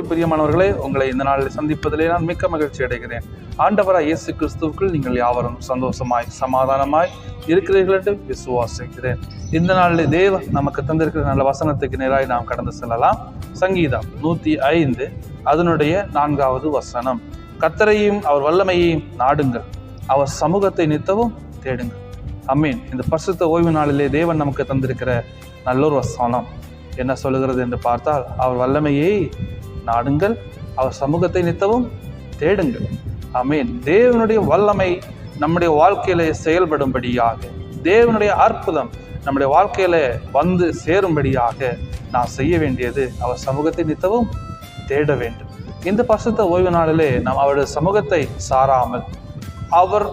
பிரியமானவர்களே, உங்களை இந்த நாளில் சந்திப்பதிலே நான் மிக்க மகிழ்ச்சி அடைகிறேன். ஆண்டவராய் இயேசு கிறிஸ்துவுக்குள் நீங்கள் யாவரும் சந்தோஷமாய் சமாதானமாய் இருக்கிறீர்கள் என்று விசுவாசிக்கிறேன். இந்த நாளில் தேவன் நமக்கு தந்திருக்கிற நல்ல வசனத்துக்கு நேராய் நாம் கடந்து செல்லலாம். சங்கீதம் 105 அதனுடைய 4வது வசனம். கர்த்தரையும் அவர் வல்லமையையும் நாடுங்கள், அவர் சமூகத்தை நித்தவும் தேடுங்கள். ஆமென். இந்த பரிசுத்த ஓய்வு நாளிலே தேவன் நமக்கு தந்திருக்கிற நல்லொரு வசனம் என்ன சொல்லுகிறது என்று பார்த்தால், அவர் வல்லமையை நாடுங்கள், அவர் சமூகத்தை நித்தவும் தேடுங்கள். ஆமென். தேவனுடைய வல்லமை நம்முடைய வாழ்க்கையில செயல்படும்படியாக, தேவனுடைய அற்புதம் நம்முடைய வாழ்க்கையில வந்து சேரும்படியாக நாம் செய்ய வேண்டியது அவர் சமூகத்தை நித்தவும் தேட வேண்டும். இந்த பரிசுத்த ஓய்வு நாளிலே நாம் அவருடைய சமூகத்தை சாராமல், அவர்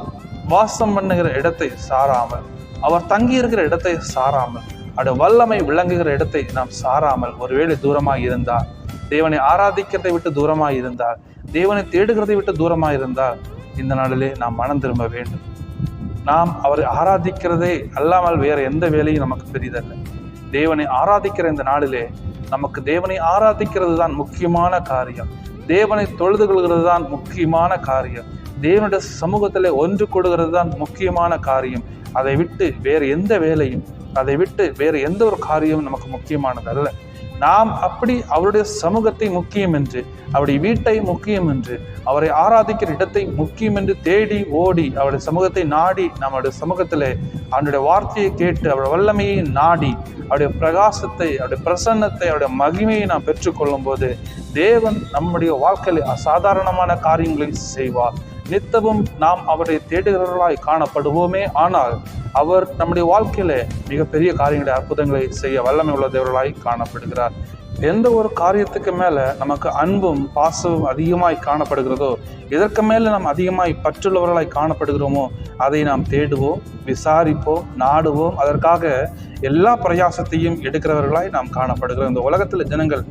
வாசம் பண்ணுகிற இடத்தை சாராமல், அவர் தங்கி இருக்கிற இடத்தை சாராமல், அவருடைய வல்லமை விளங்குகிற இடத்தை நாம் சாராமல் ஒருவேளை தூரமாக இருந்தால், தேவனை ஆராதிக்கிறதை விட்டு தூரமாக இருந்தால், தேவனை தேடுகிறதை விட்டு தூரமாக இருந்தால், இந்த நாளிலே நாம் மனம் திரும்ப வேண்டும். நாம் அவரை ஆராதிக்கிறதே அல்லாமல் வேற எந்த வேலையும் நமக்கு பெரிதல்ல. தேவனை ஆராதிக்கிற இந்த நாளிலே நமக்கு தேவனை ஆராதிக்கிறது தான் முக்கியமான காரியம். தேவனை தொழுது கொள்கிறது தான் முக்கியமான காரியம். தேவனுடைய சமூகத்திலே ஒன்று கூடுகிறது தான் முக்கியமான காரியம். அதை விட்டு வேறு எந்த வேலையும், அதை விட்டு வேறு எந்த ஒரு காரியமும் நமக்கு முக்கியமானது அல்ல. நாம் அப்படி அவருடைய சமூகத்தை முக்கியம் என்று, அவருடைய வீட்டை முக்கியம் என்று, அவரை ஆராதிக்கிற இடத்தை முக்கியம் என்று தேடி ஓடி அவருடைய சமூகத்தை நாடி, நம்முடைய சமூகத்திலே அவருடைய வார்த்தையை கேட்டு அவருடைய வல்லமையை நாடி அவருடைய பிரகாசத்தை, அவருடைய பிரசன்னத்தை, அவருடைய மகிமையை நாம் பெற்றுக்கொள்ளும் போது தேவன் நம்முடைய வாழ்க்கையில் அசாதாரணமான காரியங்களை செய்வார். நித்தமும் நாம் அவரை தேடுகிறவர்களாய் காணப்படுவோமே. ஆனால் அவர் நம்முடைய வாழ்க்கையில மிகப்பெரிய காரியங்களை, அற்புதங்களை செய்ய வல்லமை உள்ள தேவர்களாய் காணப்படுகிறார். எந்த ஒரு காரியத்துக்கு மேல நமக்கு அன்பும் பாசமும் அதிகமாய் காணப்படுகிறதோ, இதற்கு மேல நாம் அதிகமாய் பற்றுள்ளவர்களாய் காணப்படுகிறோமோ, அதை நாம் தேடுவோம், விசாரிப்போம், நாடுவோம். அதற்காக எல்லா பிரயாசத்தையும் எடுக்கிறவர்களாய் நாம் காணப்படுகிறோம். இந்த உலகத்தில் ஜனங்கள்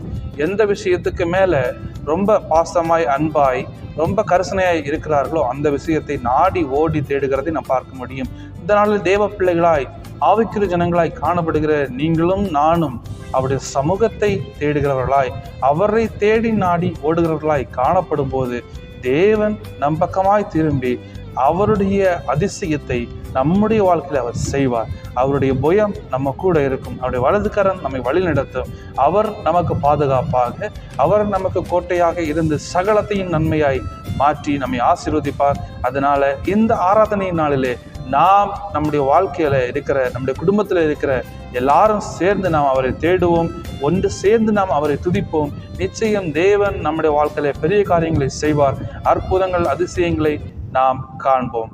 எந்த விஷயத்துக்கு மேல ரொம்ப பாசமாய், அன்பாய், ரொம்ப கரிசனையாய் இருக்கிறார்களோ அந்த விஷயத்தை நாடி ஓடி தேடுகிறதை நாம் பார்க்க முடியும். இந்த நாளில் தேவ பிள்ளைகளாய், ஆவிக்குரிய ஜனங்களாய் காணப்படுகிற நீங்களும் நானும் அவருடைய சமூகத்தை தேடுகிறவர்களாய், அவரை தேடி நாடி ஓடுகிறவர்களாய் காணப்படும் போது தேவன் நம் பக்கமாய் திரும்பி அவருடைய அதிசயத்தை நம்முடைய வாழ்க்கையில் அவர் செய்வார். அவருடைய புயம் நம்ம கூட இருக்கும். அவருடைய வலதுகரம் நம்மை வழி நடத்தும். அவர் நமக்கு பாதுகாப்பாக, அவர் நமக்கு கோட்டையாக இருந்து சகலத்தையும் நன்மையாய் மாற்றி நம்மை ஆசீர்வதிப்பார். அதனால இந்த ஆராதனை நாளிலே நாம் நம்முடைய வாழ்க்கையில இருக்கிற, நம்முடைய குடும்பத்தில் இருக்கிற எல்லாரும் சேர்ந்து நாம் அவரை தேடுவோம். ஒன்று சேர்ந்து நாம் அவரை துதிப்போம். நிச்சயம் தேவன் நம்முடைய வாழ்க்கையில பெரிய காரியங்களை செய்வார். அற்புதங்கள், அதிசயங்களை நாம் காண்போம்.